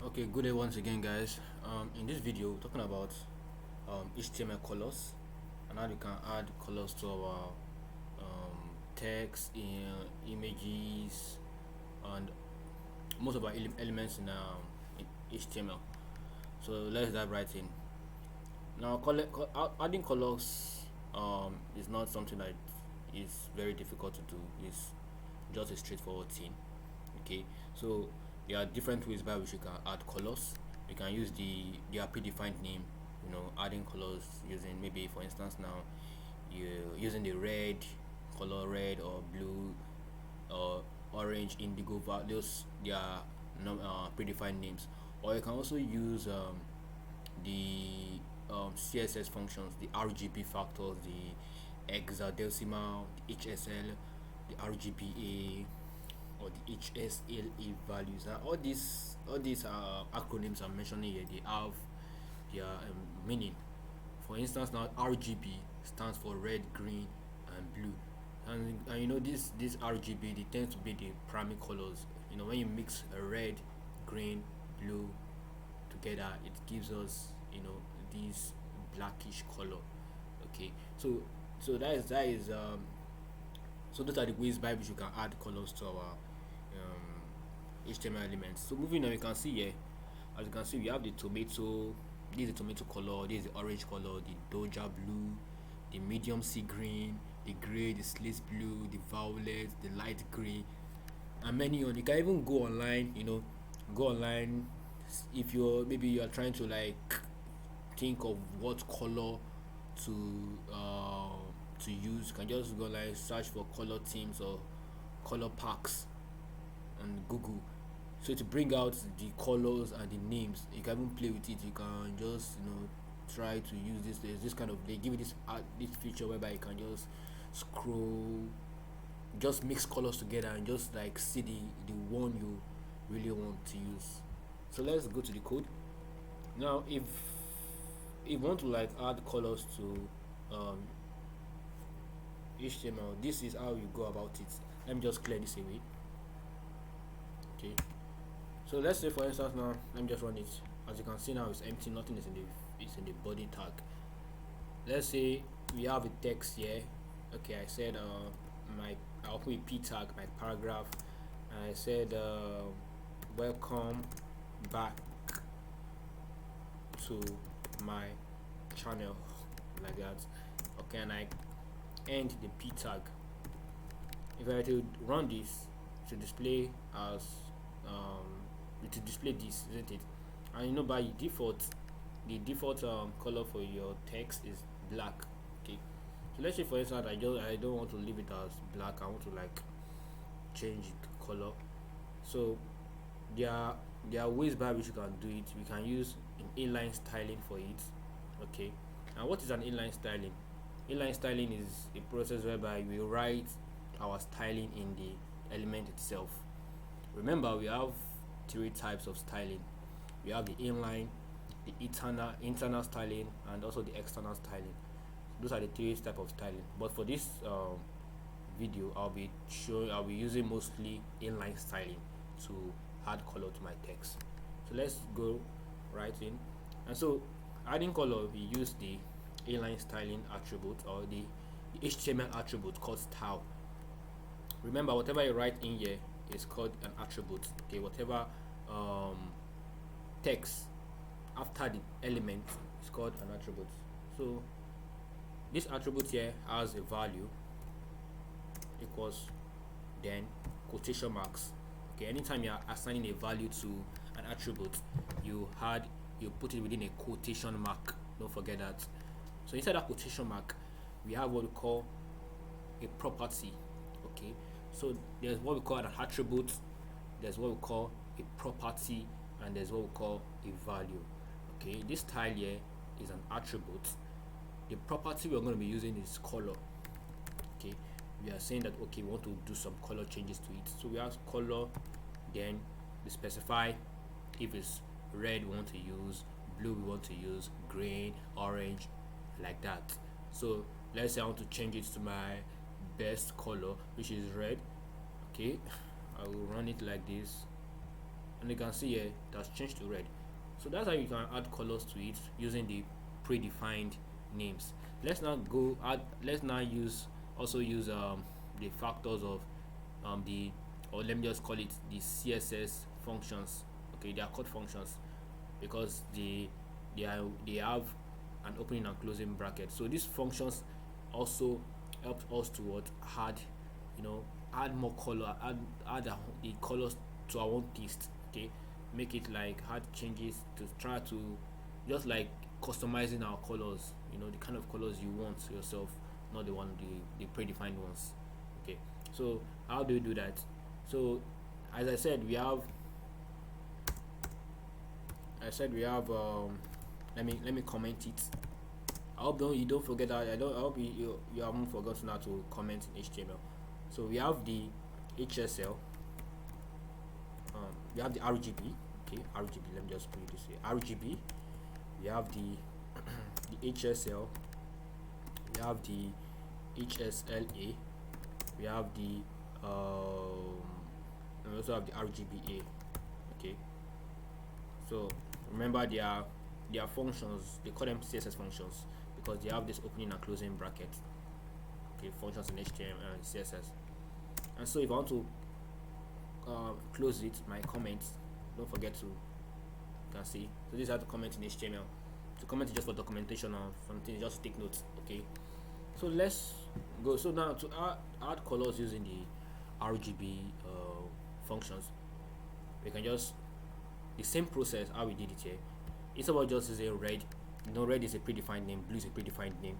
Okay, good day once again, guys. In this video, talking about HTML colors and how you can add colors to our text, images, and most of our elements in HTML. So let's dive right in. Now, adding colors is not something that is very difficult to do. It's just a straightforward thing. Okay, so there are different ways by which you can add colors. You can use their predefined name, adding colors using, maybe for instance, now you using the red color, red or blue or orange, indigo, those they are predefined names. Or you can also use the CSS functions, the RGB factors, the hexadecimal, the HSL, the RGBA, or the HSLA values. Now, all these acronyms I'm mentioning here, they have their meaning. For instance, now RGB stands for red, green, and blue. And this RGB, they tend to be the primary colors. When you mix a red, green, blue together, it gives us this blackish color. Okay, so those are the ways by which you can add colors to our HTML elements. So moving on, you can see here, as you can see, we have the tomato. This is the tomato color. This is the orange color, the doja blue, the medium sea green, the gray, the slate blue, the violet, the light gray, and many on. You can even go online. Go online if you are trying to like think of what color to uh to use. You can just go like search for color themes or color packs on Google. So to bring out the colors and the names, you can even play with it. You can just try to use this. There's this kind of, they give you this feature whereby you can just scroll, just mix colors together and just like see the one you really want to use. So let's go to the code. Now, if you want to like add colors to HTML, this is how you go about it. Let me just clear this away. Okay, so let's say for instance, now let me just run it. As you can see, now it's empty, nothing is in the body tag. Let's say we have a text here. Okay, I said I'll put a p tag, my paragraph, and I said welcome back to my channel, like that. Okay, and I end the p tag. If I were to run this, to display as to display this, isn't it? And by default, the default color for your text is black. Okay, so let's say for instance, I don't want to leave it as black. I want to like change the color. So there are ways by which you can do it. We can use an inline styling for it. Okay, and what is an inline styling? Inline styling is a process whereby we write our styling in the element itself. Remember, we have three types of styling. We have the inline, the internal styling, and also the external styling. Those are the three types of styling. But for this video, I'll be using mostly inline styling to add color to my text. So let's go right in. And so, adding color, we use the inline styling attribute, or the HTML attribute called style. Remember, whatever you write in here is called an attribute. Okay, whatever text after the element is called an attribute. So this attribute here has a value equals, then quotation marks. Okay, anytime you are assigning a value to an attribute, you put it within a quotation mark. Don't forget that. So inside that quotation mark, we have what we call a property. Okay, so there's what we call an attribute, there's what we call a property, and there's what we call a value. Okay, this style here is an attribute. The property we're going to be using is color. Okay, we are saying that okay, we want to do some color changes to it. So we have color, then we specify if it's red we want to use, blue we want to use, green, orange, like that. So let's say I want to change it to my best color, which is red. Okay, I will run it like this. and you can see here it has changed to red. So that's how you can add colors to it using the predefined names. Let's now use the factors of the, or let me just call it the CSS functions. Okay, they are called functions because they have an opening and closing bracket. So these functions also help us to what add, you know, add more color, the colors to our own taste. Okay, make it like add changes to try to just like customizing our colors. You know, the kind of colors you want yourself, not the predefined ones. Okay, so how do you do that? So as I said we have let me comment it. I hope you don't forget that. I hope you haven't forgotten how to comment in HTML. So we have the HSL, we have the RGB. Okay, RGB, let me just put it this way. RGB, we have the the HSL, we have the HSLA, we have the we also have the RGBA. Okay, so remember they are functions. They call them CSS functions because they have this opening and closing bracket. Okay, functions in HTML and CSS. And so if I want to close it, my comments, don't forget to, you can see. So this is how to comment in HTML. To comment is just for documentation or something, just take notes. Okay, so let's go. So now to add colors using the RGB functions, we can just the same process how we did it here. It's about just using red. You know, red is a predefined name, blue is a predefined name,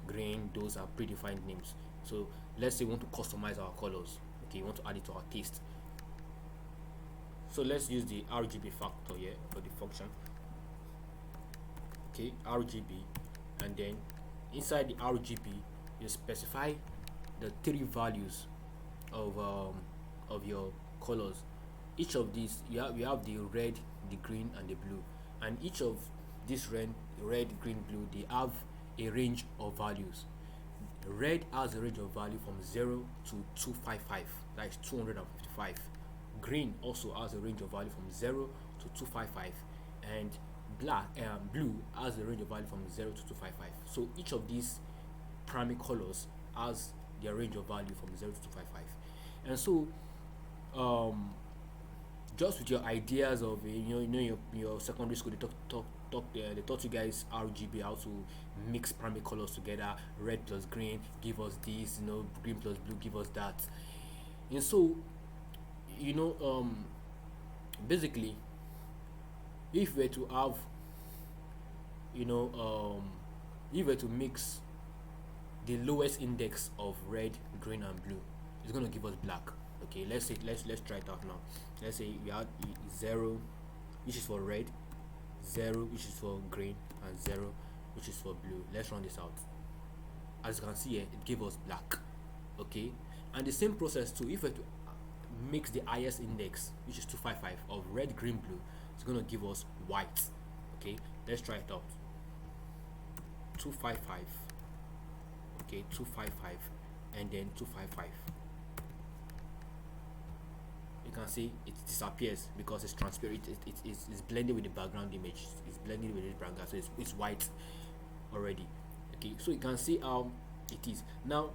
green, those are predefined names. So let's say we want to customize our colors. Okay, we want to add it to our taste. So let's use the RGB factor here for the function. Okay, RGB, and then inside the RGB you specify the three values of your colors. Each of these we have the red, the green, and the blue, and each of this red, green, blue, they have a range of values. Red has a range of value from 0 to 255, that is 255. Green also has a range of value from 0 to 255, and blue has a range of value from 0 to 255. So each of these primary colors has their range of value from 0 to 255. And so just with your ideas of your secondary school, they taught you guys RGB, how to mix primary colors together. Red plus green give us this, green plus blue give us that. And so you know basically, if we were to have you know if we were to mix the lowest index of red, green, and blue, it's going to give us black. Okay, let's try it out now. Let's say we have 0, which is for red, 0, which is for green, and 0, which is for blue. Let's run this out. As you can see here, it gives us black. Okay, and the same process too, if we to mix the highest index, which is 255, of red, green, blue, it's going to give us white. Okay, let's try it out. 255, okay, 255, and then 255. You can see it disappears because it's transparent. It's blended with the background image. It's blended with the background, so it's white already. Okay, so you can see how it is now.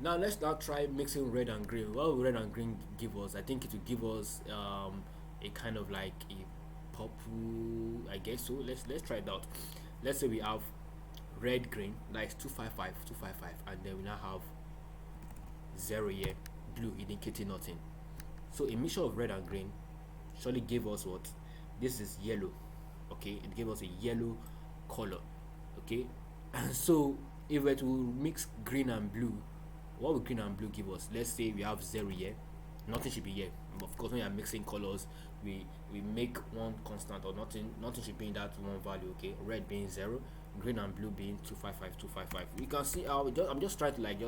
Let's now try mixing red and green. What will red and green give us? I think it will give us a kind of like a purple, I guess so. Let's try it out. Let's say we have red, green, like 255, 255, and then we now have 0 here, blue indicating nothing. So a mixture of red and green surely gave us what? This is yellow. Okay, it gave us a yellow color. Okay, and so if we were to mix green and blue, what will green and blue give us? Let's say we have 0 here, nothing should be here. Of course, when you are mixing colors, we make one constant, or nothing should be in that one value. Okay, red being 0, green and blue being 255, 255. You can see how I'm just trying to like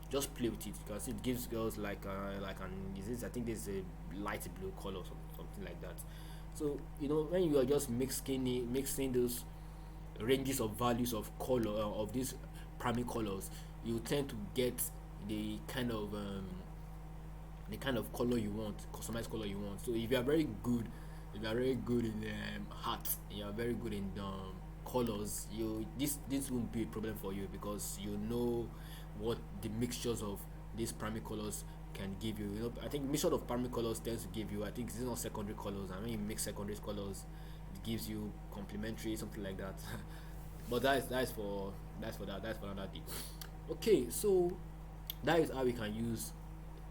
just play with it. You can see it gives girls like I think there's a light blue color or something like that. So when you are just mixing those ranges of values of color of these primary colors, you tend to get the kind of the kind of color you want, customized color you want. So if you are very good, if you are very good in art, you are very good in colors, you this won't be a problem for you, because you know what the mixtures of these primary colors can give you. You know, I think mixture of primary colors tends to give you, I think it's not secondary colors. I mean, you mix secondary colors, it gives you complementary, something like that. But that's for another day. Okay, so that is how we can use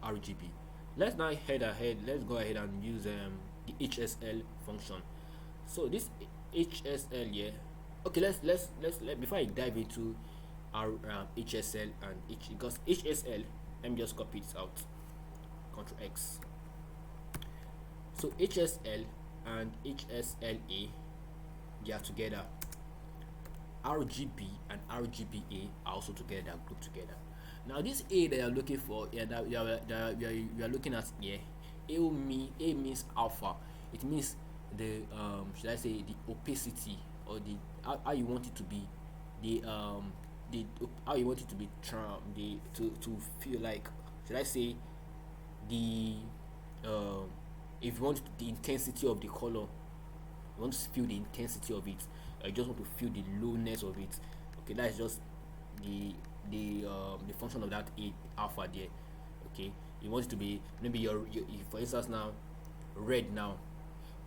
RGB. Let's now head ahead. Let's go ahead and use the HSL function. So this HSL here. Okay, let before I dive into our HSL and because HSL, let me just copy it out. Control X. So HSL and HSLA, they are together. RGB and RGBA are also together, grouped together. Now this A that you're looking for, yeah, that you are looking at here, A means alpha. It means the should I say the opacity, or the how you want it to be, the how you want it to be the to feel like, should I say, the um if you want the intensity of the color, you want to feel the intensity of it, or you just want to feel the lowness of it. Okay, that's just the the function of that a alpha there. Okay, you want it to be, maybe for instance now, red now,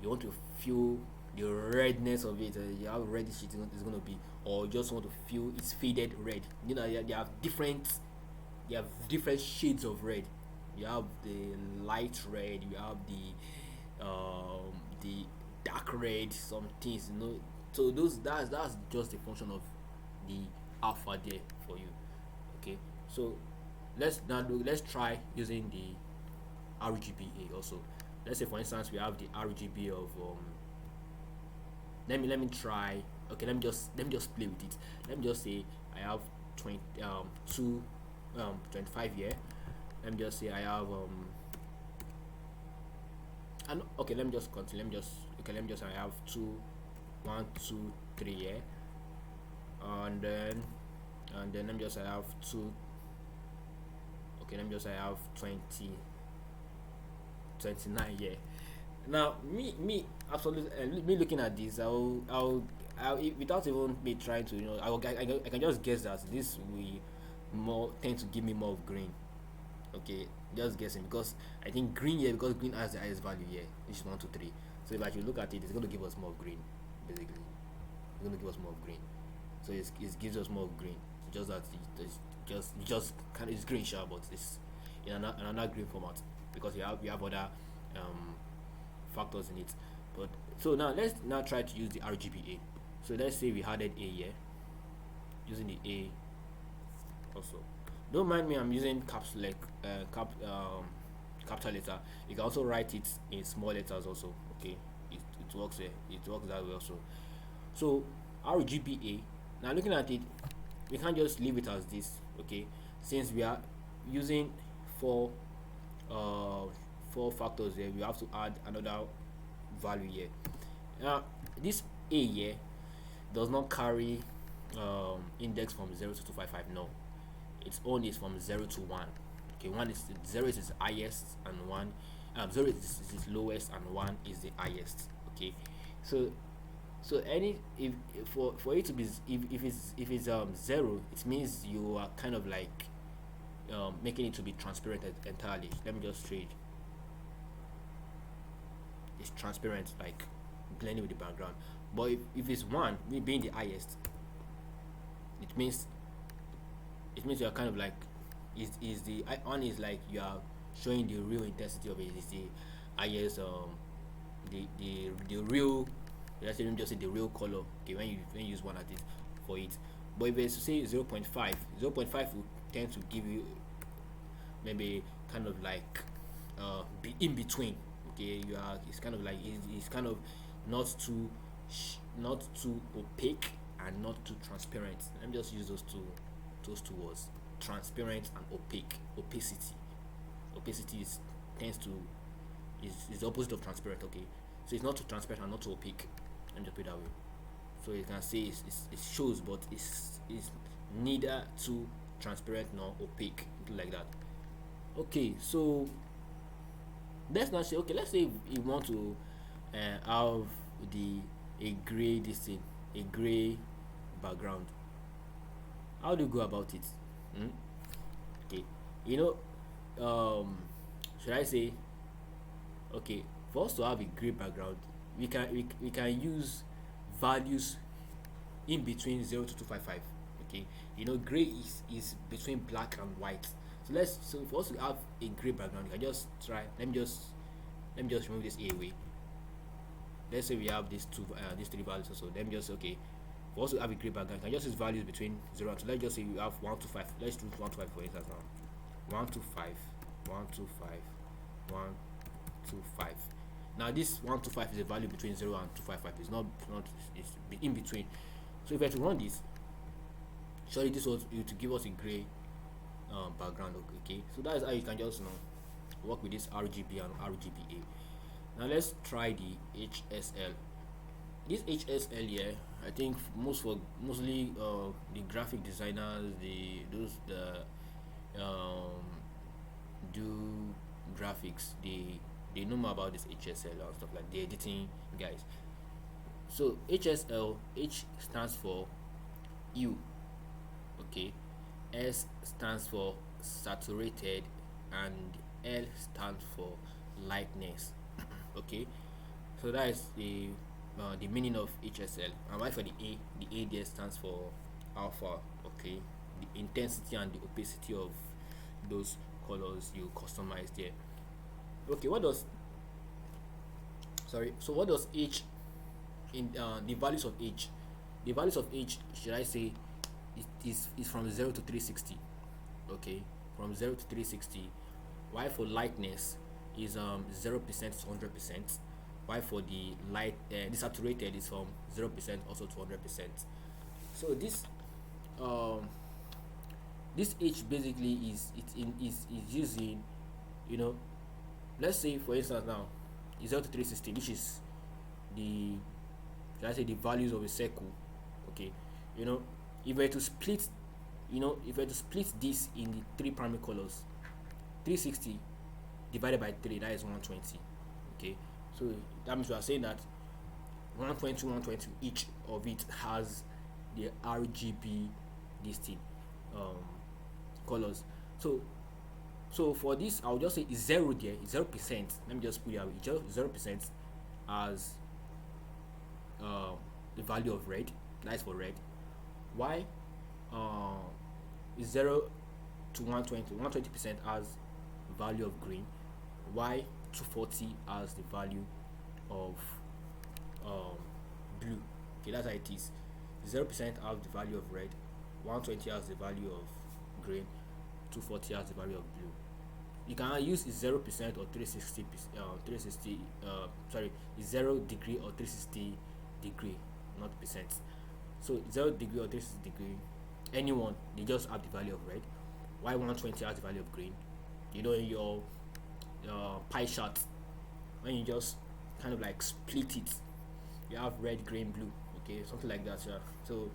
you want to feel the redness of it, how reddish it is going to be, or you just want to feel it's faded red. You know, they have different shades of red. You have the light red, you have the dark red, some things, you know. So that's just the function of the alpha there for you. Okay, so let's try using the RGBA also. Let's say for instance we have the RGB of let me try. Okay, let me just play with it. Let me just say I have 20 2 25 here. Let me just say I have and okay, let me just continue. Let me just I have 2 1 2 3 here, and then let me just I have 2. Okay, let me just I have 20 29 here. Now me absolutely, me looking at this, without even me trying to, I can just guess that this will more tend to give me more of green. Okay, just guessing, because I think green here, because green has the highest value here, which is 1 2 3. So if I should look at it, it's going to give us more of green. Basically, it's going to give us more of green. So it gives us more of green. Just that it's just kind of, it's green sharp, but it's in another green format, because you have other um factors in it. But so now let's now try to use the RGBA. So let's say we added a here, using the a also. Don't mind me, I'm using caps like capital letter. You can also write it in small letters also. Okay, it works there. It works that way also. So RGBA. Now looking at it, we can't just leave it as this. Okay, since we are using four uh four factors here, we have to add another value here. Now this a here does not carry index from 0 to 255. No, its own is from 0 to 1. Okay, 1 is 0 is its highest, and 1 0 is its lowest, and 1 is the highest. Okay, so any if for it to be if it's 0, it means you are kind of like making it to be transparent entirely. Let me just trade. It's transparent, like blending with the background. But if it's 1, me being the highest, it means you are kind of like, is the 1 is like you are showing the real intensity of it. Is the highest, the real, let's say, let me just say the real color. Okay, when you use 1 at it for it. But if it's to say 0.5, 0.5 will tend to give you maybe kind of like be in between. Okay, you are, it's kind of like, it's kind of not too not too opaque and not too transparent. Let me just use those two words: transparent and opaque. Opacity is tends to is the opposite of transparent. Okay, so it's not too transparent and not too opaque. Let me just put it that way. So you can say it shows, but it's neither too transparent nor opaque, like that. Okay, so Let's not say, okay, let's say you want to have the a gray this thing, a gray background. How do you go about it? Hmm? Okay, you know, should I say, okay, for us to have a gray background, we can use values in between 0 to 255. Okay, you know, gray is between black and white. So for us to have a gray background, you can just try, let me just remove this a away. Let's say we have these three values also. Let me just say, okay, for us to have a gray background, you can just use values between 0 and 2. Let's just say you have 1 to 5. Let's do 1 to 5 for instance now. 1 to 5, 1 to 5, 1 to 5. Now this 1 to 5 is a value between 0 and 255. It's not it's in between. So if I were to run this, surely this was to give us a gray background. Okay, so that is how you can just work with this RGB and RGBA. Now let's try the HSL. This HSL here, I think mostly the graphic designers, the do graphics, they know more about this HSL and stuff, like the editing guys. So HSL, H stands for hue, okay, S stands for saturated, and L stands for lightness. Okay, so that is the meaning of HSL. And why for the A there stands for alpha. Okay, the intensity and the opacity of those colors you customize there. Okay, what does sorry? So what does H in the values of H? The values of H, should I say, is from 0 to 360. Okay, from 0 to 360. Why for lightness is 0% to 100%. Why for the the saturated is from 0% also to 100%. So um this H basically is using, you know, let's say for instance now, is 0 to 360, which is the, should I say, the values of a circle. Okay, you know, if we were to split, if we were to split this in the three primary colors, 360 divided by 3, that is 120. Okay, so that means we are saying that 120 each of it has the RGB this thing um colors. So for this, I'll just say it's zero there, it's 0%. Let me just put it out, it's just 0% as the value of red. That is for red. Why uh, is 0 to 120% as value of green. Why 240 as the value of um, blue. Okay, that's how it is. 0% as the value of red, 120 as the value of green, 240 as the value of blue. You can use 0% or 360 360 sorry, 0 degree or 360 degree, not percent. So 0 degree or 360 degree, anyone, they just have the value of red. Why 120 has the value of green? You know, in your pie chart, when you just kind of like split it, you have red, green, blue. Okay, something like that. Yeah. So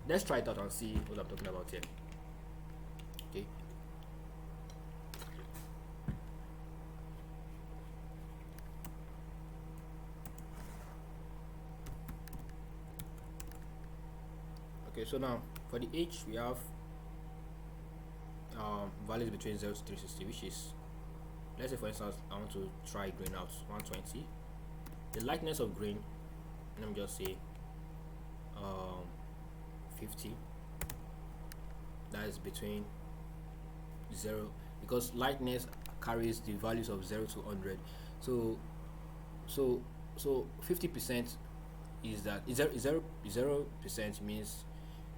let's try it out and see what I'm talking about here. Okay. Okay, so now for the H we have values between 0 to 360, which is, let's say for instance I want to try green out, 120. The lightness of green, let me just say 50. That is between 0, because lightness carries the values of 0 to 100. So 50% is that 0% means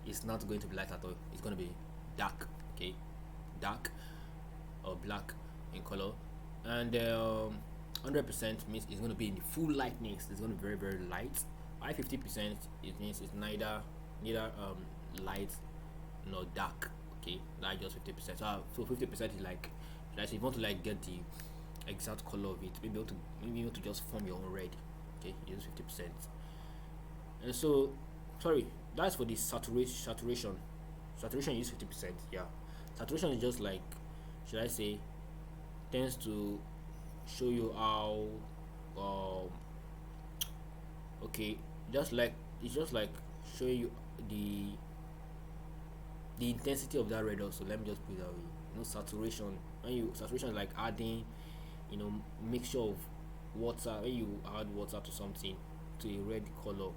it's not going to be light at all, it's going to be dark. Okay, dark or black in color. And 100% means it's going to be in the full lightness, it's going to be very, very light. By 50%, it means it's neither light nor dark. Okay, that's just 50%. So 50% is like, if you want to like get the exact color of it, maybe you want to just form your own red. Okay, use 50%. And so, sorry, that's for the saturation is 50%. Yeah, saturation is just like, should I say, tends to show you how um okay, just like it's just like showing you the the intensity of that red. Also, let me just put it that way. Saturation, when you saturation is like adding, mixture of water. When you add water to something, to a red color,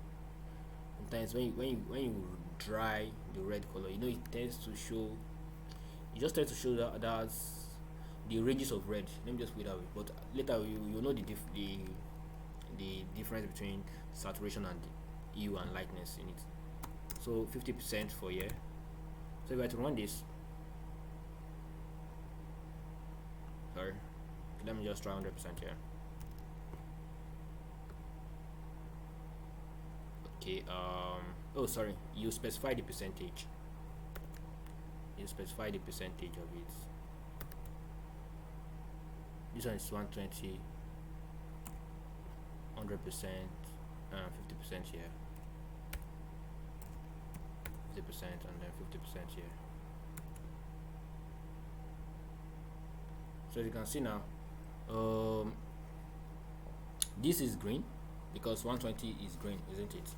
sometimes when you dry the red color, it tends to show, it just tends to show that that's the ranges of red. Let me just put it that way. But later you know the difference between saturation and hue and lightness in it. So 50% for here. So if I were to run this, sorry, let me just try 100% here. Okay, oh sorry, you specify the percentage. You specify the percentage of it. This one is 120, 100%, 50% here, 50%, and then 50% here. So you can see now, this is green because 120 is green, isn't it?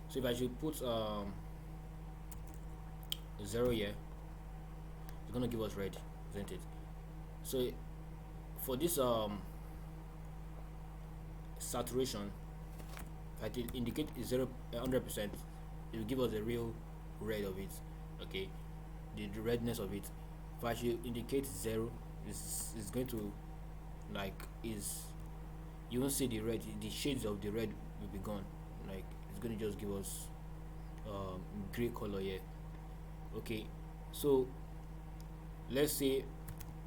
So if I should put 0 here, it's gonna give us red, isn't it? So for this saturation, if I did indicate 100%, it will give us the real red of it. Okay, the redness of it. If I should indicate 0, is going to, like, is you won't see the red. The shades of the red will be gone. Like, it's going to just give us gray color here. Okay, so let's say,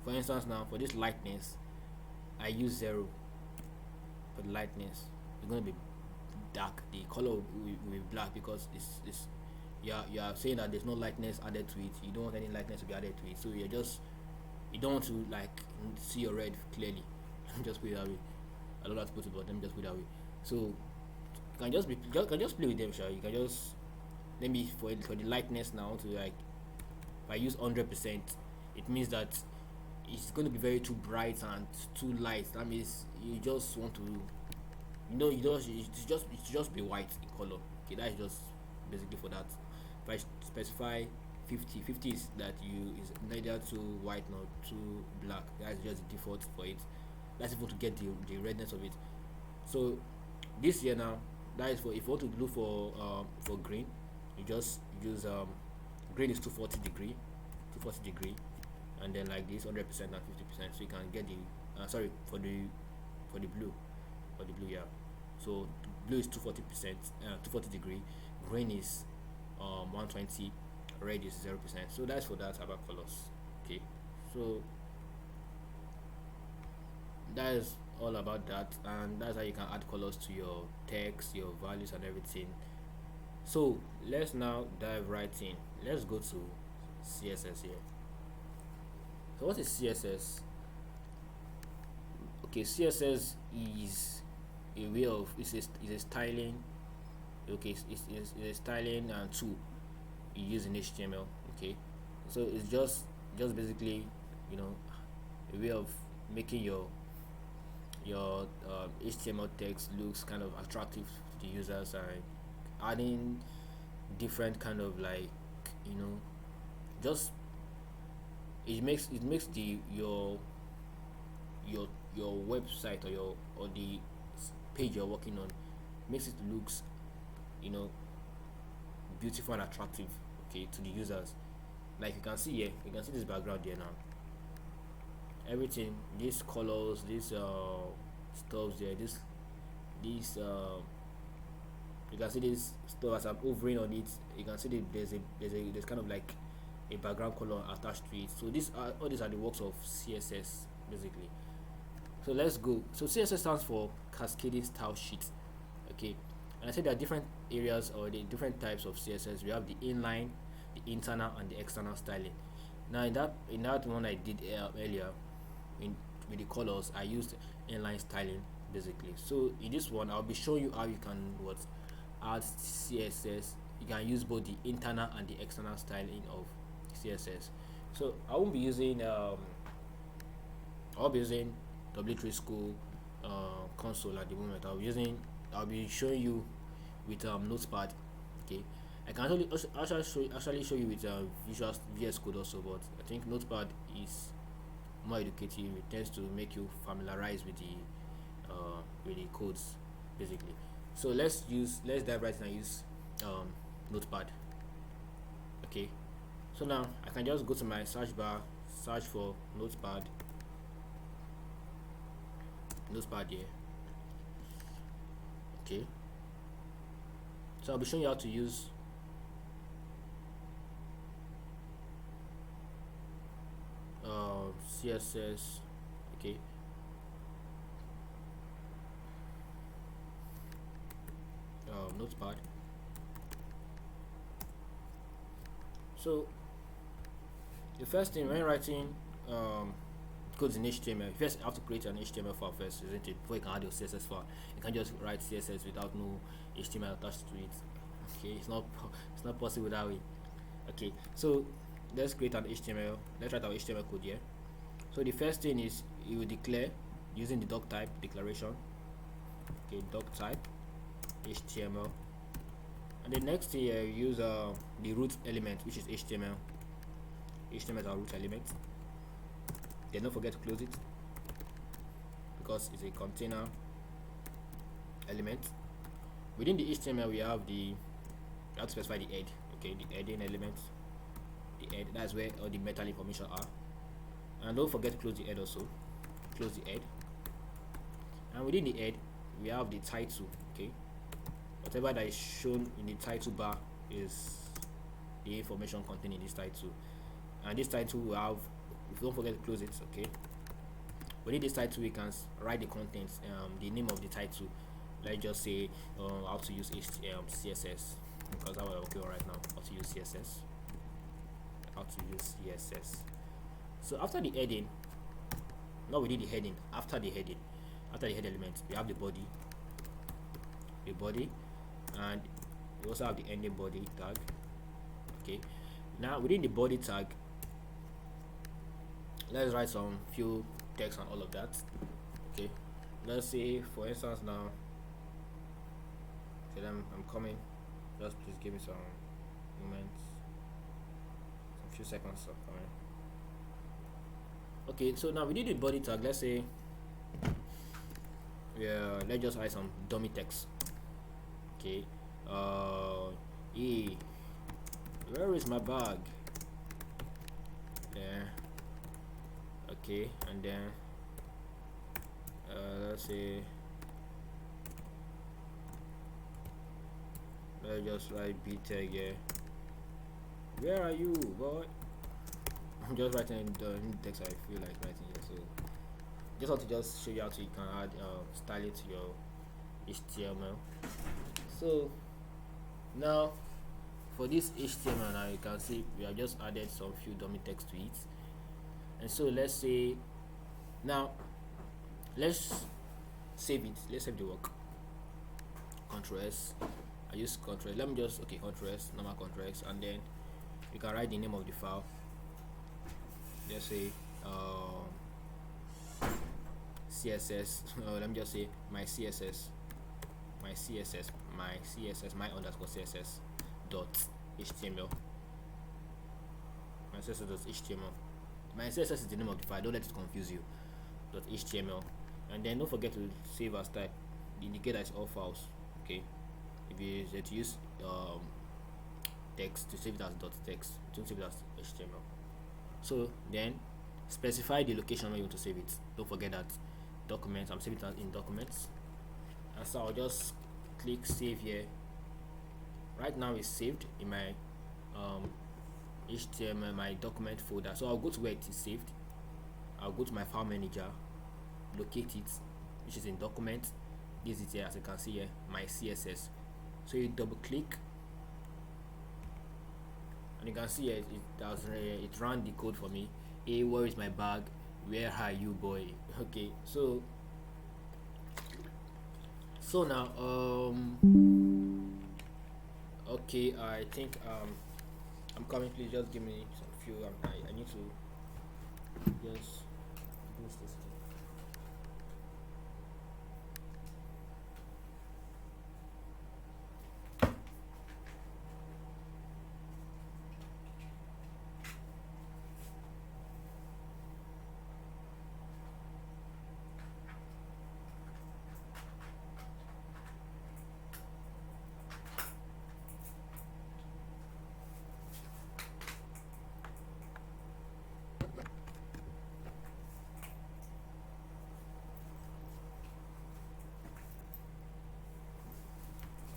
for instance, now for this lightness, I use 0 for the lightness. It's going to be dark. The color will be black because it's you are saying that there's no lightness added to it. You don't want any lightness to be added to it, so you don't want to, like, see your red clearly. Let me just put it that way. I don't know how to put it, but let me just put it that way. So you can just play with them, sure. You can just, let me, for the lightness now, to, like, if I use 100%, it means that it's going to be very too bright and too light. That means you just want to, it should just be white in color. Okay, that's just basically for that. If I specify 50 is that is neither too white nor too black. That's just the default for it. That's even to get the redness of it. So this here now, that is for, if you want to look for green, you just use green is 240 degree, and then like this 100% and 50%, so you can get the sorry, for the blue, yeah. So blue is 240%, 240 degree, green is 120, red is 0%. So that's for that about colors. Okay, so that is all about that, and that's how you can add colors to your text, your values, and everything. So let's now dive right in. Let's go to CSS here. So what is CSS? Okay, CSS is a way of, is a styling. Okay, it's a styling tool you use in HTML. Okay, so it's just basically, a way of making your HTML text looks kind of attractive to the users, and adding different kind of, like, just it makes the your website, or the page you're working on, makes it looks, beautiful and attractive, okay, to the users. Like you can see here, you can see this background here now. Everything, these colors, these stuffs there, this you can see this stuff as I'm hovering on it. You can see that there's kind of like a background color attached to it. So all these are the works of CSS basically. So let's go. So CSS stands for cascading style sheet. Okay, and I said there are different areas, or the different types of CSS. We have the inline, the internal, and the external styling. Now in that one I did earlier, with the colors, I used inline styling basically. So in this one, I'll be showing you how you can add CSS. You can use both the internal and the external styling of CSS. So I'll be using W3 School console at the moment. I'll be showing you with Notepad. Okay, I can actually show you with Visual VS Code also, but I think Notepad is more educative. It tends to make you familiarize with the codes basically. So let's dive right in and use Notepad. Okay, so now I can just go to my search bar, search for Notepad here. Okay, so I'll be showing you how to use CSS. Okay, Notepad. So the first thing when writing codes in HTML, you first have to create an HTML file first, isn't it? Before you can add your CSS file, you can just write CSS without no HTML attached to it. Okay, it's not possible that way. Okay, so let's create an HTML. Let's write our HTML code here. So the first thing is you will declare using the doc type declaration. Okay, doc type HTML, and the next thing you use the root element, which is HTML. HTML is our root element. Then don't forget to close it because it's a container element. Within the HTML we have to specify the head. Okay, the heading element, the head, that's where all the metal information are. And don't forget to close the head also. Close the head. And within the head we have the title. Okay, whatever that is shown in the title bar is the information contained in this title. And this title will have, if you don't forget to close it, okay, within this title we can write the contents, the name of the title. Let's just say how to use CSS, because that's what we're working on right now. How to use CSS, how to use CSS. So after the heading, not within the heading, after the head element, we have the body, and we also have the ending body tag. Okay, now within the body tag, let's write some few text and all of that. Okay, let's say for instance now, okay, I'm coming, just please give me some moments, some few seconds of coming. Okay, so now we need the body tag. Let's say let's just write some dummy text. Okay, where is my bag? There. Okay, and then let's say let's just write B tag here. Where are you, boy? I'm just writing the text I feel like writing here, so just want to just show you how to you can add style it to your HTML. So now for this HTML, now you can see we have just added some few dummy text to it. And so let's say now let's save it. Let's save the work. Ctrl S. I use Ctrl. Let me just Ctrl S, normal Ctrl S, and then you can write the name of the file. Let's say CSS. Let me just say my CSS, my underscore CSS dot HTML. My CSS dot HTML. My CSS is the name of the file. Don't let it confuse you. .html, and then don't forget to save as type. Indicate that it's all files. Okay, if you say to use text, to save it as .text, don't save it as HTML. So then specify the location where you want to save it. Don't forget that. Documents, I'm saving it in documents, and so I'll just click save here. Right now it's saved in my HTML, my document folder. So I'll go to where it is saved. I'll go to my file manager, locate it, which is in document. This is here, as you can see here, my CSS. So you double click, and you can see here it ran the code for me. Hey, where is my bag? Where are you, boy? Okay, so now okay, I think I'm coming. Please just give me some few. I need to just boost this thing.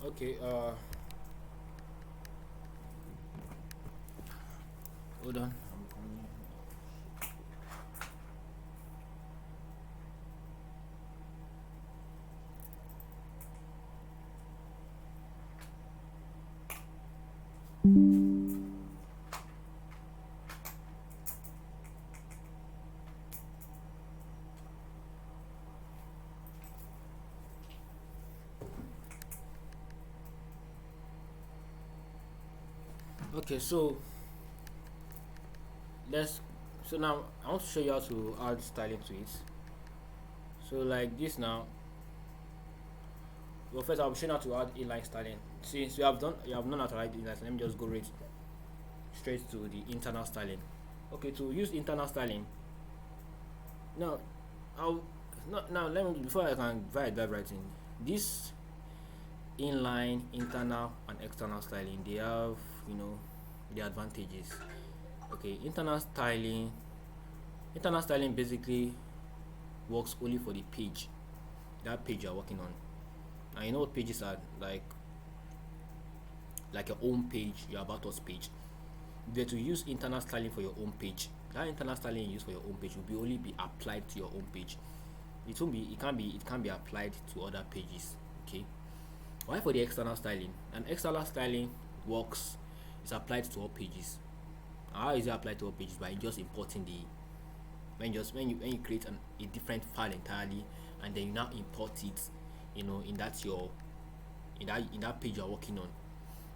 Okay, hold on. Okay, so let's so now I want to show you how to add styling to it. So like this now, well first I'll show you how to add inline styling. Since you have known how to add inline styling, let me just go straight to the internal styling. Okay, to use internal styling, now I'll not now let me before I dive right in. This inline, internal and external styling, they have, you know, the advantages. Okay, internal styling basically works only for the page, that page you're working on. And you know what pages are like your home page, your about us page. If you're to use internal styling for your own page, that internal styling you use for your own page will be only be applied to your own page. It can't be applied to other pages. Okay. Why for the external styling? An external styling works is applied to all pages. How is it applied to all pages? By just importing the when you create a different file entirely, and then you now import it, you know, in that page you're working on,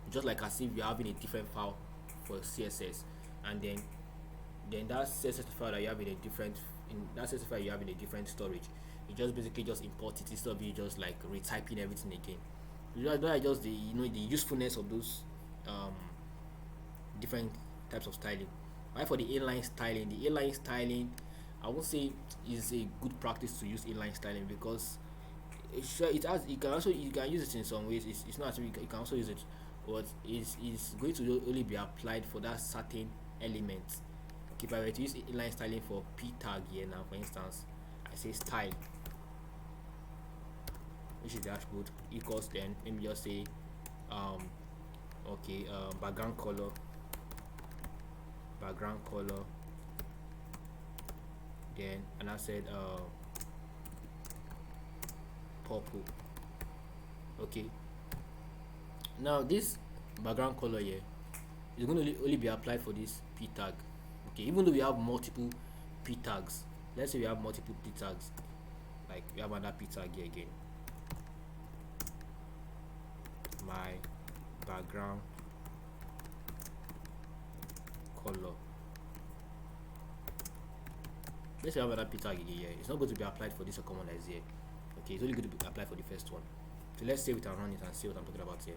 just like as if you're having a different file for CSS, and then that CSS file that you have in a different in that CSS file you have in a different storage, you just basically just import it instead of you just like retyping everything again. That is just the, you know, the usefulness of those um different types of styling. Why for the inline styling? The inline styling, I won't say is a good practice to use inline styling, because it has, you can use it in some ways. It's not actually, you can also use it, but it's going to only be applied for that certain element. Okay, if I were to use inline styling for p tag here now, for instance, I say style, which is the attribute equals, then let me just say um okay, background color, then, and I said purple. Okay, now this background color here is going to only be applied for this p tag. Okay, even though we have multiple p tags, let's say we have multiple p tags, like we have another p tag here again, my background color. Let's say I have another p tag here. It's not going to be applied for this common that is here. Okay, it's only going to be applied for the first one. So let's say we can run it and see what I'm talking about here.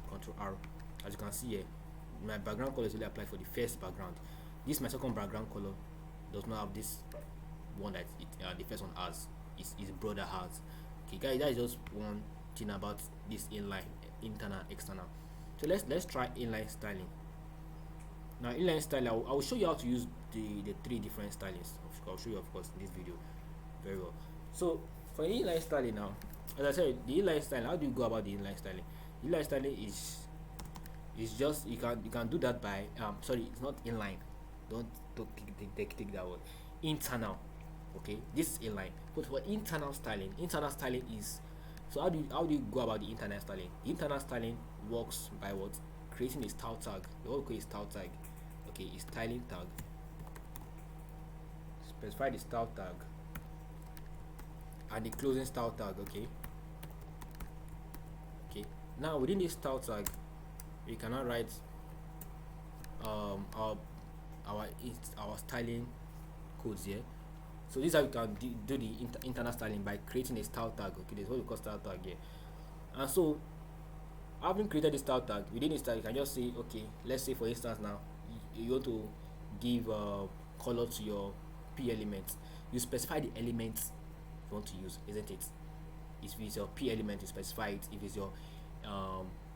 Control R. As you can see here, my background color is only applied for the first background. This my second background color does not have this one that the first one has. Is broader has. Okay, guys, that is just one thing about this inline, internal, external. So let's try inline styling. Now inline styling, I will show you how to use the three different stylings. I'll show you, of course, in this video very well. So for inline styling now, as I said, the inline styling, how do you go about the inline styling? Inline styling is just, you can do that by sorry, it's not inline, don't take that word, internal. Okay, this is inline, but for internal styling is, so how do you go about the internal styling? The internal styling works by what? Creating a style tag. The whole is style tag. Okay, is styling tag. Specify the style tag and the closing style tag. Okay, now within this style tag we cannot write our styling codes here. So this is how you can do the internal styling, by creating a style tag. Okay, this is what we call style tag here. And so having created the style tag, within this tag you can just say, okay, let's say for instance now you want to give color to your p element. You specify the elements you want to use, isn't it? If it's your p element, you specify it. If it's your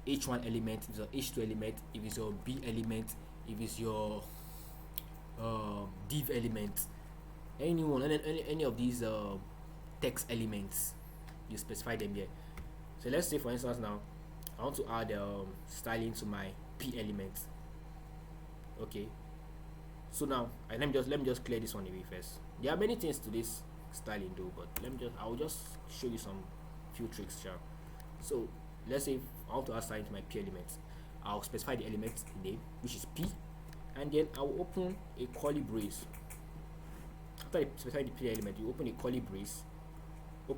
h1 element, if it's your h2 element, if it's your b element, if it's your div element, any of these text elements, you specify them here. So let's say for instance now I want to add styling to my p element. Okay, so now let me just clear this one away first. There are many things to this styling though, but I will just show you some few tricks here. So let's say I want to add styling to my p element. I'll specify the element name, which is p, and then I'll open a curly brace. After you specify the p element, you open a curly brace, a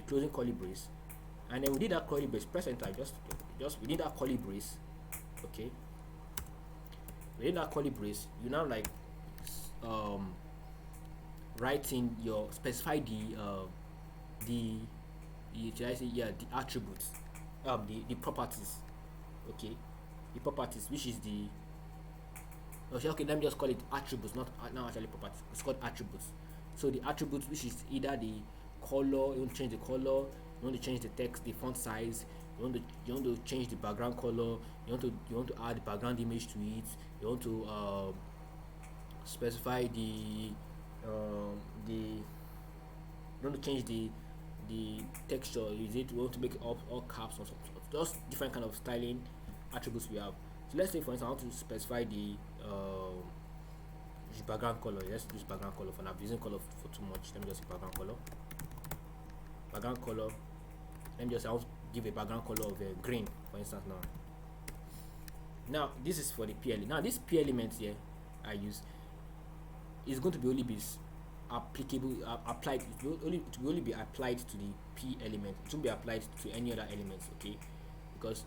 closing curly brace, and then within that curly brace, press enter. Just within that curly brace, okay. Within that curly brace, you now like write in your specify the should I say, yeah, the attributes, the properties, okay, the properties, which is the okay, let me just call it attributes, not actually properties. It's called attributes. So the attributes, which is either the color, you want to change the color, you want to change the text, the font size, you want to change the background color, you want to add the background image to it, you want to specify you want to change the texture. Is it, you want to make it all caps or something? Just different kind of styling attributes we have. So let's say for instance I want to specify the background color. Let's use background color for now. I'm using color for too much. Let me just say background color. Let me just, I want to give a background color of green, for instance. Now this is for the p element. Now this p element here I use is going to be only be applicable, applied. It will only be applied to the p element. It won't be applied to any other elements, okay? Because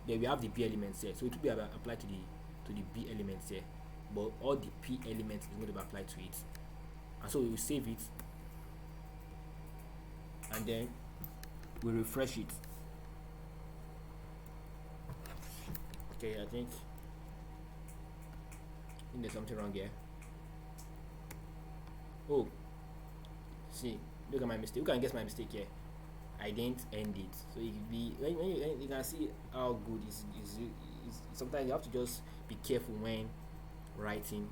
there we have the p elements here, so it will be applied to the b elements here, but all the p elements is going to be applied to it. And so we will save it, and then we refresh it. Okay, I think there's something wrong here. Oh, see, look at my mistake. You can guess my mistake here. I didn't end it. So it could be when you can see how good is. Sometimes you have to just be careful when writing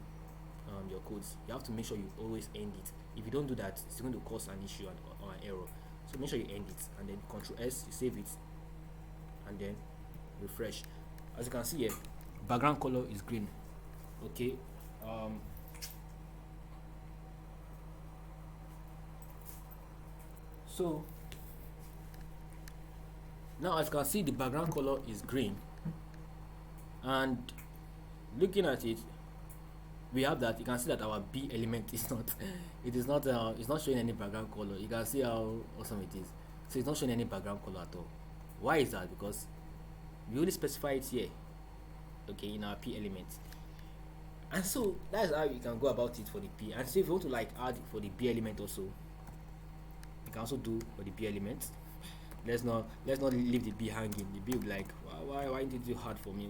your codes. You have to make sure you always end it. If you don't do that, it's going to cause an issue or an error. So make sure you end it, and then Ctrl S, you save it, and then refresh. As you can see here, background color is green. Okay. So now as you can see, the background color is green, and looking at it, we have that. You can see that our b element is not it's not showing any background color. You can see how awesome it is. So it's not showing any background color at all. Why is that? Because we only specify it here, okay, in our p element. And so that's how you can go about it for the p. And so if you want to like add for the b element also, you can also do for the b element. Let's not leave the b hanging. The b will be like, why did you hard for me?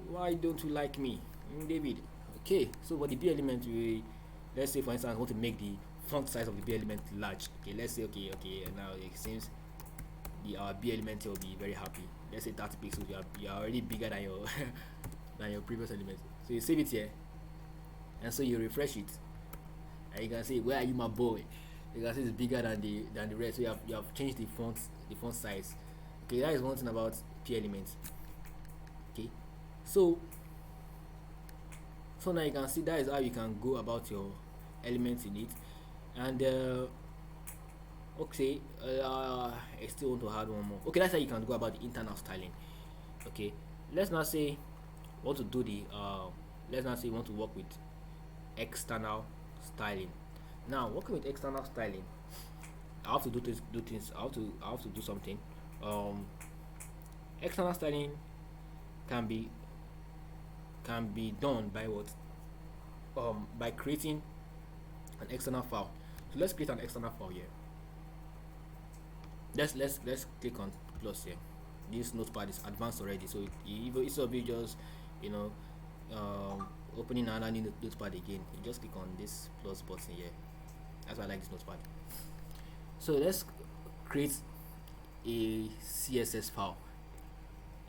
Why don't you like me, David? Okay, so for the b element, let's say for instance I want to make the font size of the b element large. Okay, let's say okay, and now it seems our b element will be very happy. Let's say 30 pixels. You are already bigger than your than your previous element. So you save it here, and so you refresh it, and you can say, where are you, my boy? You can see it's bigger than the rest. So you have changed the font size. Okay, that is one thing about p elements. Okay, so now you can see that is how you can go about your elements in it. And okay, I still want to add one more. Okay, that's how you can go about the internal styling. Okay, let's now say want to do the let's now say you want to work with external styling. Now working with external styling, I have to do things. I have to do something. External styling can be done by what? By creating an external file. So let's create an external file here. Let's click on plus here. This notepad is advanced already, so instead of you just opening another new notepad again, you just click on this plus button here. That's why I like this notepad. So let's create a CSS file.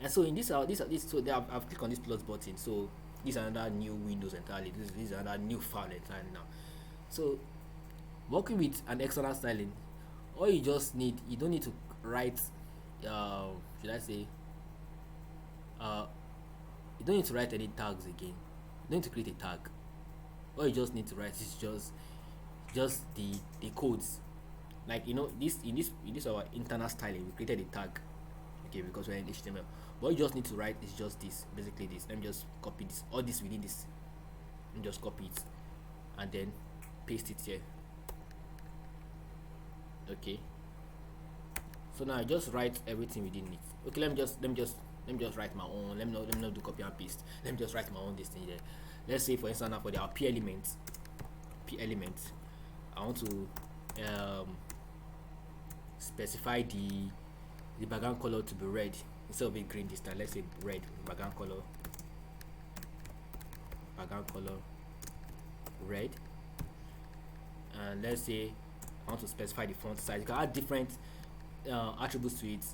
And so in this so I've clicked on this plus button. So this is another new Windows entirely. This is another new file entirely now. So working with an external styling, All you just need, you don't need to write, should I say, uh, you don't need to write any tags again. You don't need to create a tag. All you just need to write is just the codes. Like, this in this our internal styling, we created a tag, okay, because we're in HTML. What you just need to write is just this, basically this. Let me just copy this, all this within this, and just copy it and then paste it here. Okay, so now I just write everything within it. Okay, let me just write my own. Let me not do copy and paste. Let me just write my own this thing here. Let's say, for instance, now for our p element, I want to specify the background color to be red instead of it green this time. Let's say red. Background color red. And let's say I want to specify the font size. You can add different attributes to it.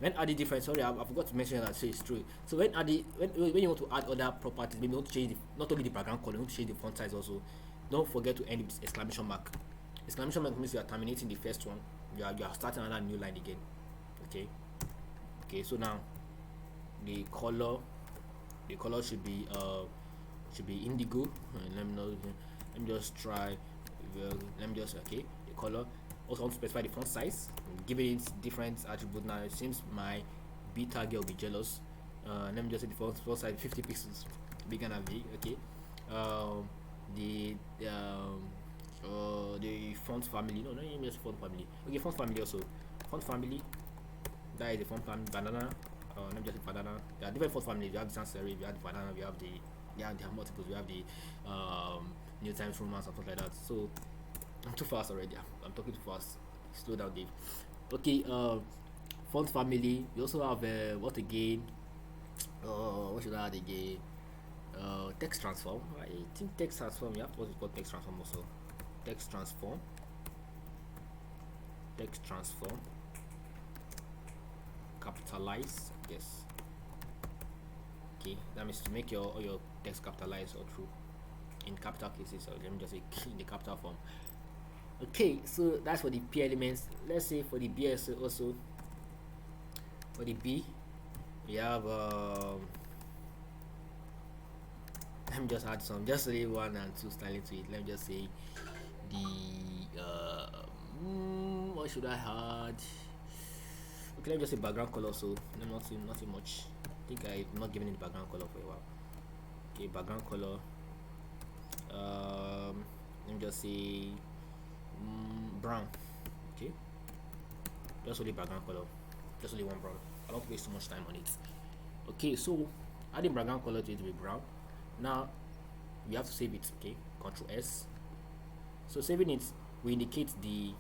When adding different, sorry, I forgot to mention that, so it's true. So when you want to add other properties, maybe you want to change not only the background color, you want to change the font size also. Don't forget to end with exclamation mark. Exclamation mark means you are terminating the first one. You are starting another new line again. Okay, so now the color should be indigo. Let me just try. Let me just, okay, the color. Also want to specify the font size, giving it different attribute. Now it seems my B target will be jealous. Let me just say the font size 50 pixels, big and big. Okay. The font family, no, not even just font family. Okay, font family also. Font family, that is the font family banana. Let me just say banana. There are different font families. We have the sans serif, we have the banana, we have there are multiples. We have the New Times Roman, something like that. So I'm too fast already. I'm talking too fast. Slow down, Dave. Okay, font family. We also have what again? What should I add again? Text transform. I think text transform. You have what is called text transform also. Text transform. Capitalize. Yes. Okay, that means to make all your text capitalized or true in capital cases. So let me just say in the capital form. Okay, so that's for the P elements. Let's say for the BS also. For the B, we have let me just add some, just say 1 and 2 styling to it. Let me just say the what should I add? Okay, let me just say background color. So nothing much. I think I'm not giving it background color for a while. Okay, background color. Let me just say brown. Okay, just only background color, just only one brown. I don't waste too much time on it. Okay, so adding background color to it will be brown. Now we have to save it. Okay, Control S. So saving it will indicate the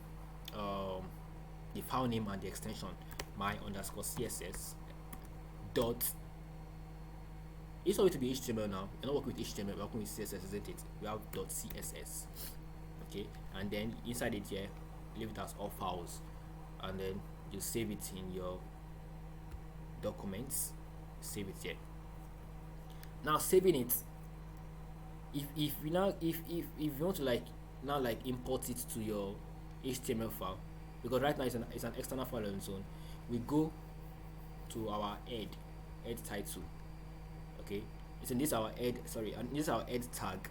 file name and the extension my underscore css dot. It's always to be HTML now. You're not working with HTML, we're working with CSS, isn't it? We have dot .css. Okay, and then inside it here, leave it as all files, and then you save it in your documents. Save it here. Now saving it, if you want to like import it to your HTML file, because right now it's an external file on its own, we go to our head title. Okay, it's in this our head, sorry, and this is our head tag.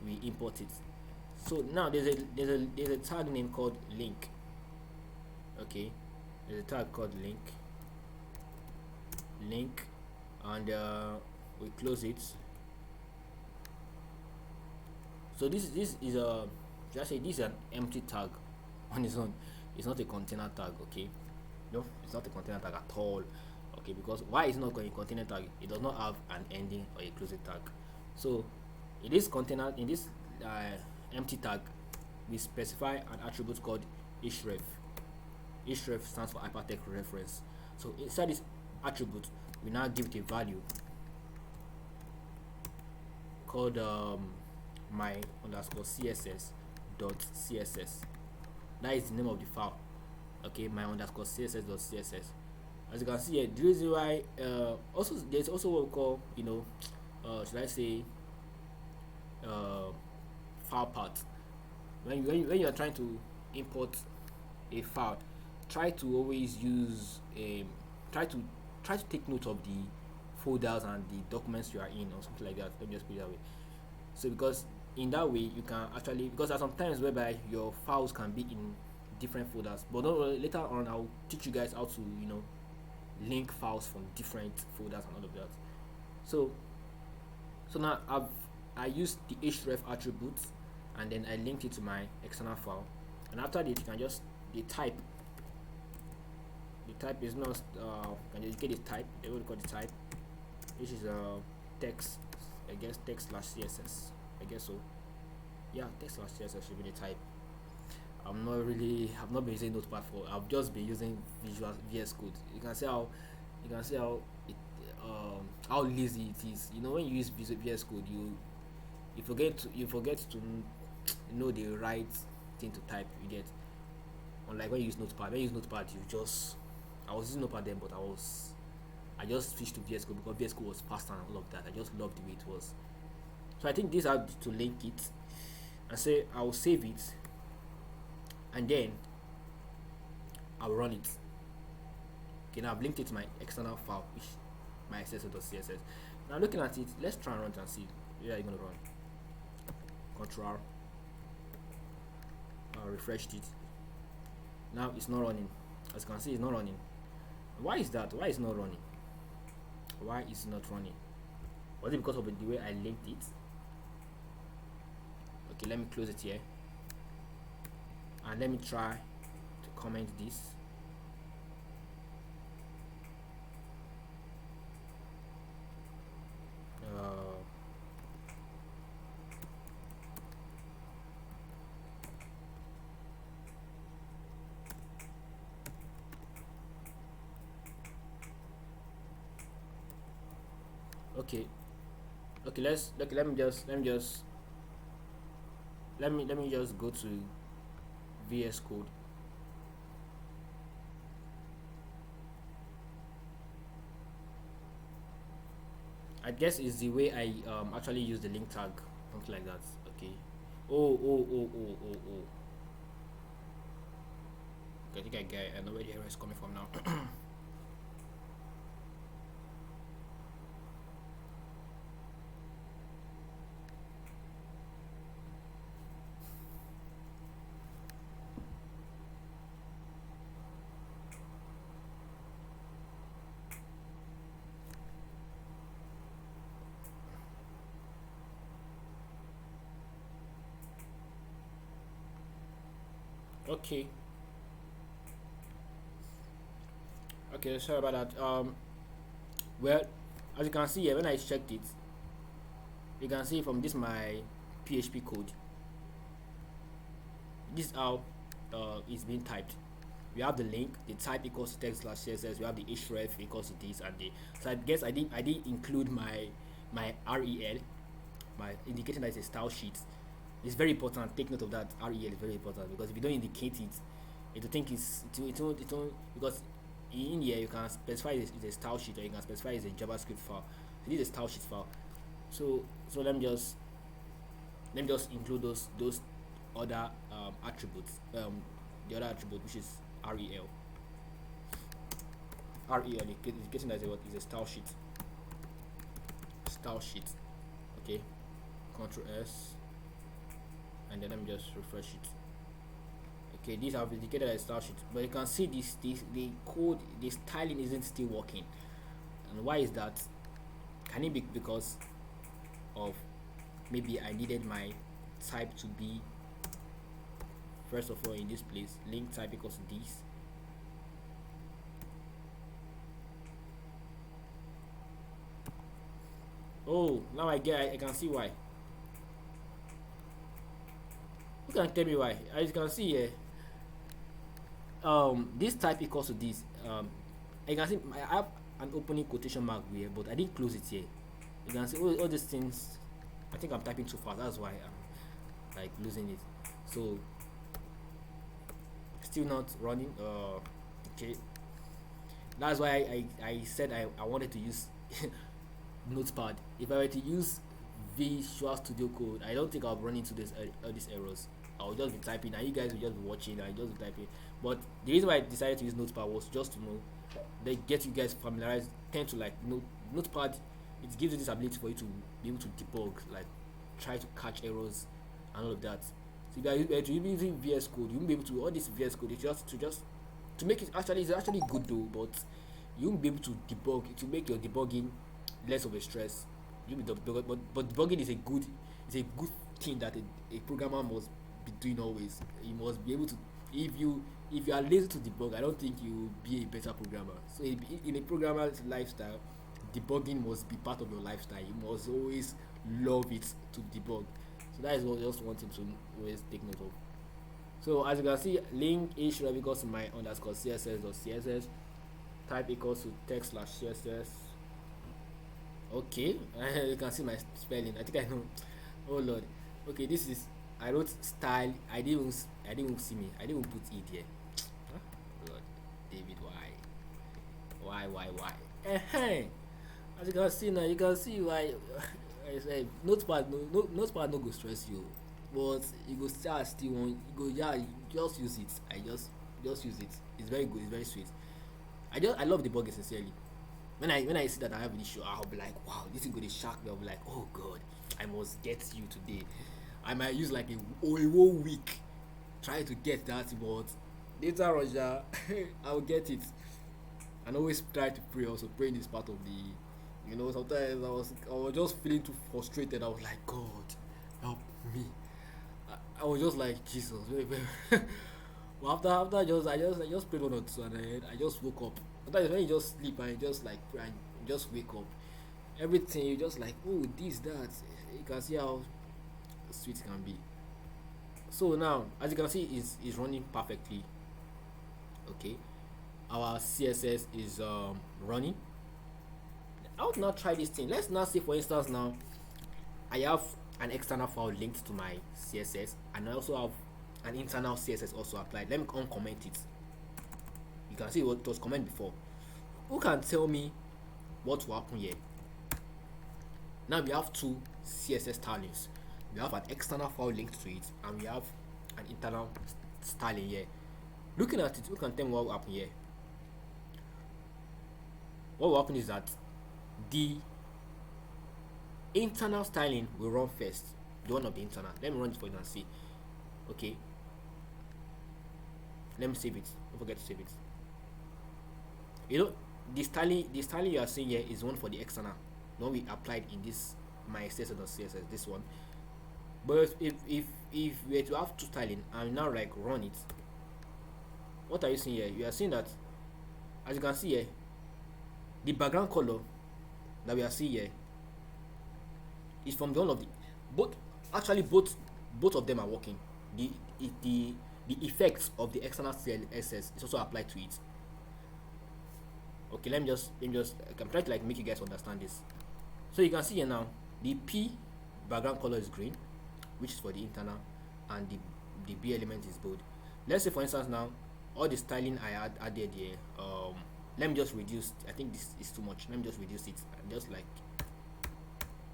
We import it. So now there's a tag name called link. Okay, there's a tag called link, and we close it. So this is a, should I say, this is an empty tag on its own. It's not a container tag. Okay, no, it's not a container tag at all. Okay, because why is not going container tag? It does not have an ending or a closing tag. So in this container, in this empty tag, we specify an attribute called href. Href stands for hypertext reference. So inside this attribute, we now give it a value called my underscore css dot css. That is the name of the file. Okay, my underscore css dot css. As you can see here, the reason why also there's also what we call, should I say, file path. When you are trying to import a file, try to always use try to try to take note of the folders and the documents you are in, or something like that. Let me just put it that way. So because in that way you can actually, because there are some times whereby your files can be in different folders, but don't worry, later on I'll teach you guys how to link files from different folders and all of that. So now I used the href attributes, and then I linked it to my external file, and after that you can just the type is not can you get the type, they will call the type, which is text, I guess text slash css, I guess so. Yeah, text slash css should be the type. I've not been using Notepad for. I've just been using Visual VS Code. You can see how it how lazy it is. When you use VS Code, you forget to know the right thing to type. You get, unlike when you use Notepad. When you use Notepad, I was using Notepad then, but I just switched to VS Code because VS Code was faster and all of that. I just loved the way it was. So I think this how to link it, and say I will save it, and then I'll run it. Okay, now I've linked it to my external file, which my accessor.css. Now looking at it, let's try and run it and see where you're gonna run. Control I refreshed it. Now it's not running. As you can see, it's not running. Why is that? Why is it not running? Why is it not running? Was it because of the way I linked it? Okay, let me close it here, and let me try to comment this. Okay, let me just go to VS Code. I guess it's the way I actually use the link tag, something like that. Okay. Oh. Okay, I think I know where the error is coming from now. Okay. Okay, sorry about that. Well, as you can see here, when I checked it, you can see from this my PHP code, this is how it's being typed. We have the link, the type equals to text slash css. We have the href equals to this and the. So I guess I did include my rel, my indicating that it's a style sheet. It's very important. Take note of that. Rel is very important, because if you don't indicate it, it will think it won't, because in here you can specify it's a style sheet, or you can specify it's a JavaScript file. So this is a style sheet file. So let me just include those other attributes. The other attribute, which is rel. Indicating that is a style sheet. Okay. Control S, and then let me just refresh it. Okay, these have indicated as style sheet, but you can see this the code, the styling isn't still working. And why is that? Can it be because of maybe I needed my type to be, first of all, in this place, link type equals this. Oh, now I can see why. You can tell me why. As you can see here, this type equals to this. You can see I have an opening quotation mark here, but I didn't close it here. You can see all these things. I think I'm typing too fast. That's why I'm like losing it. So still not running. Okay. That's why I said I wanted to use Notepad. If I were to use Visual Studio Code, I don't think I'll run into these errors. I'll just be typing, and you guys will just be watching and just be typing. But the reason why I decided to use Notepad was just to know they get you guys familiarized, tend to like Notepad. It gives you this ability for you to be able to debug, like try to catch errors and all of that. So if you are using VS Code, you won't be able to all this VS Code. It's just to make it actually, it's actually good though, but you won't be able to debug. It will make your debugging less of a stress. But debugging is a good thing that a programmer must be doing always. You must be able to, if you are lazy to debug, I don't think you will be a better programmer. So in a programmer's lifestyle, debugging must be part of your lifestyle. You must always love it to debug. So that is what just one thing to always take note of. So as you can see, link is should have equals to my underscore css.css, type equals to text slash css. Okay, you can see my spelling. I think I know. Oh lord. Okay, this is, I wrote style. I didn't see me. I didn't put it here. Huh? Lord, David, why? As you can see now, you can see why. I said notepad no go stress you, but you go still want, you go, yeah, you just use it. Just use it. It's very good. It's very sweet. I love the debugging sincerely. When I see that I have an issue, I'll be like, wow, this is gonna shock me. I'll be like, oh god, I must get you today. I might use like a whole week trying to get that, but later on, yeah, I'll get it. And always try to pray. Also, praying is part of the, sometimes I was just feeling too frustrated. I was like, God, help me. I was just like, Jesus. But after I just prayed one or two, and I just woke up. Sometimes when you just sleep and you just like pray and you just wake up, everything you just like, oh, this, that. You can see how sweet it can be. So now, as you can see, is running perfectly. Okay, our CSS is running. I would now try this thing. Let's now say, for instance, now I have an external file linked to my CSS, and I also have an internal CSS also applied. Let me uncomment it. You can see what was comment before. Who can tell me what will happen here? Now we have two CSS stylings. We have an external file linked to it, and we have an internal styling here. Looking at it, who can tell me what will happen here? What will happen is that the internal styling will run first. The one of the internal. Let me run it for you and see. Okay. Let me save it. Don't forget to save it. The styling you are seeing here is one for the external. The one we applied in this my CSS.css. This one. But if we were to have two styling and now like run it, what are you seeing here? You are seeing that, as you can see here, the background color that we are seeing here is from the one of the both of them are working. The effects of the external CSS is also applied to it. Okay, let me just I'm trying to like make you guys understand this. So you can see here now the P background color is green, which is for the internal, and the B element is bold. Let's say, for instance, now all the styling I added here, let me just reduce. I think this is too much. Let me just reduce it and just like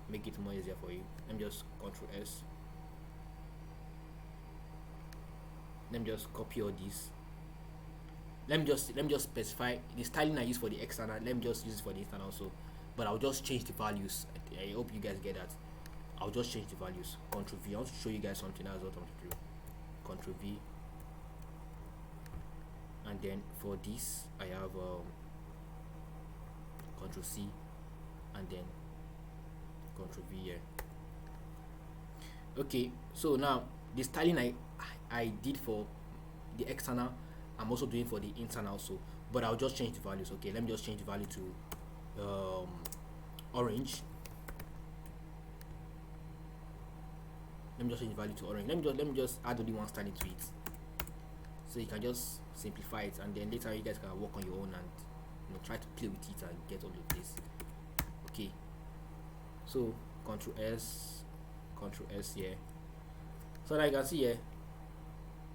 make it more easier for you. Let me just Control S. Let me just copy all this. Let me just specify the styling I use for the external. Let me just use it for the internal also, but I'll just change the values. I hope you guys get that. I'll just change the values. Control V. I want to show you guys something. That's what I want to do. Control V. And then for this I have Control C, and then Control V here. Okay, so now the styling I did for the external, I'm also doing for the internal also, but I'll just change the values. Okay, let me just change the value to orange. Let me just change the value to orange. Let me just add only one styling to it, so you can just simplify it, and then later you guys can work on your own and try to play with it and get all of this. Okay, so Control S here. So that you can see here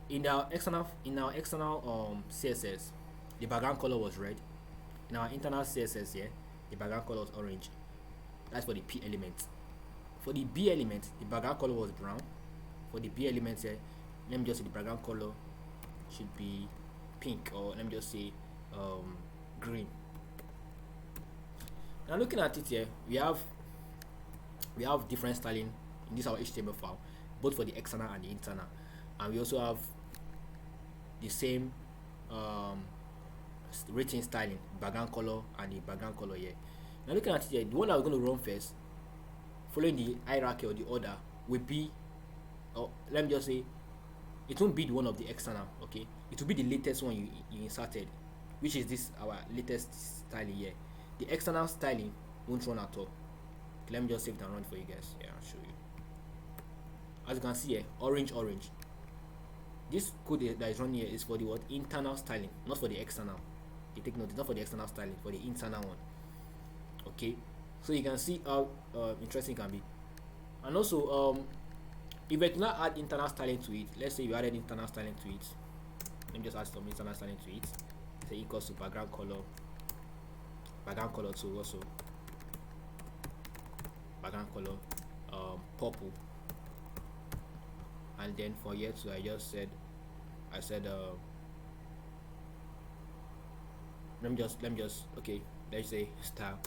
in our external CSS, the background color was red. In our internal CSS here, the background color was orange. That's for the P element. For the B element, the background color was brown. For the B element here, let me just say the background color should be pink, or let me just say green. Now looking at it here, we have different styling in this our HTML file, both for the external and the internal, and we also have the same rating styling, background color and the background color here. Now looking at it here, the one that we're going to run first, following the hierarchy or the order, will be, or let me just say, it won't be the one of the external. Okay, it will be the latest one you inserted, which is this our latest styling here. The external styling won't run at all. Okay, let me just save it and run for you guys. Yeah, I'll show you. As you can see here, orange. This code that is running here is for the what internal styling, not for the external. You take note, it's not for the external styling, for the internal one. Okay, so you can see how interesting it can be. And also, if I do not add internal styling to it, let's say you added internal styling to it, let me just add some internal styling to it. Say equals to background color 2, also background color purple, and then for here too, I said let me just okay, let's say style.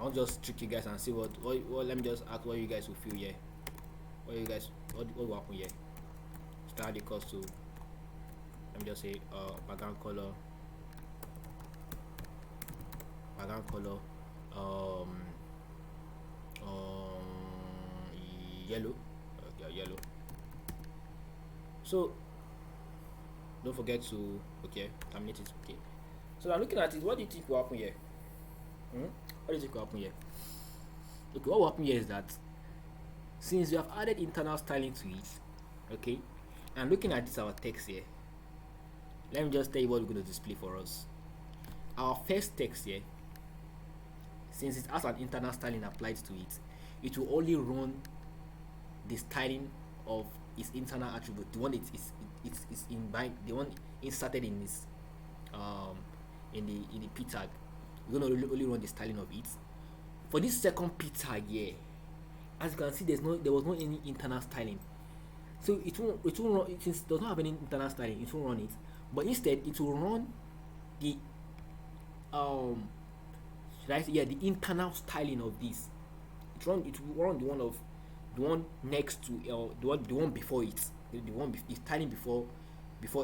I'll just trick you guys and see what let me just ask what you guys will feel here. What will happen here? Style equals to, let me just say background color yellow. Yellow. So don't forget to terminate it. Okay, so I'm looking at it. What do you think will happen here? What do you think will happen here? Okay, what will happen here is that since we have added internal styling to it, okay, and looking at this our text here, let me just tell you what we're going to display for us. Our first text here, since it has an internal styling applied to it, it will only run the styling of its internal attribute, the one it's in by the one inserted in this in the p tag. We're going to only run the styling of it. For this second p tag here, as you can see, there was no any internal styling, so it won't run it, since it does not have any internal styling. It won't run it, but instead it will run the the internal styling of this. It will run the one next to the one before it, the one styling before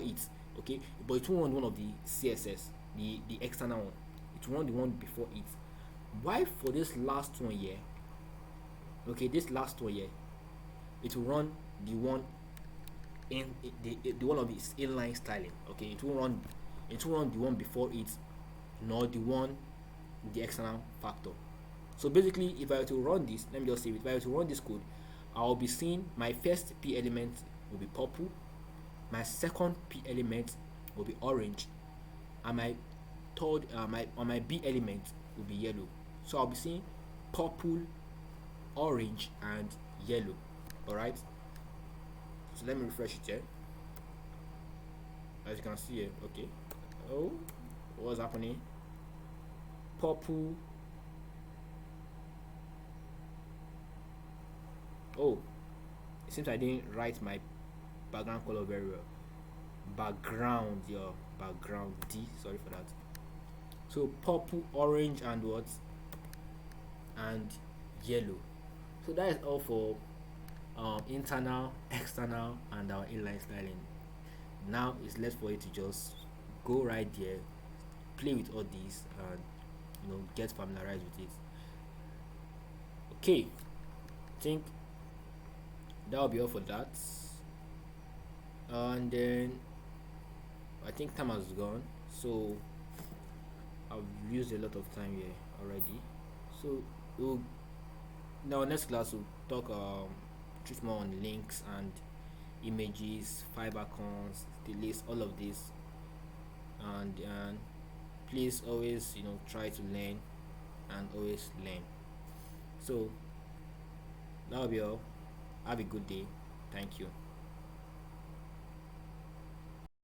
it. Okay, but it will run one of the CSS, the external one. It will run the one before it. Why for this last one here? Okay, this last one here, it will run the one in the one of its inline styling. Okay, it will run the one before it, nor the one the external factor. So basically, if I were to run this, let me just say, if I were to run this code, I will be seeing my first p element will be purple, my second p element will be orange, and my third my b element will be yellow. So I'll be seeing purple, orange, and yellow. All right, so let me refresh it here. As you can see here, okay, oh, what's happening? Purple, oh, it seems I didn't write my background color very well. Background, your background D, sorry for that. So purple, orange, and what, and yellow. So that is all for internal, external, and our inline styling. Now it's left for you to just go right there, play with all these, and get familiarized with it. Okay, I think that will be all for that. And then I think time has gone, so I've used a lot of time here already. So now next class we'll talk treat more on links and images, favicons, the list, all of this, and please always try to learn and always learn. So that will be all. Have a good day. Thank you.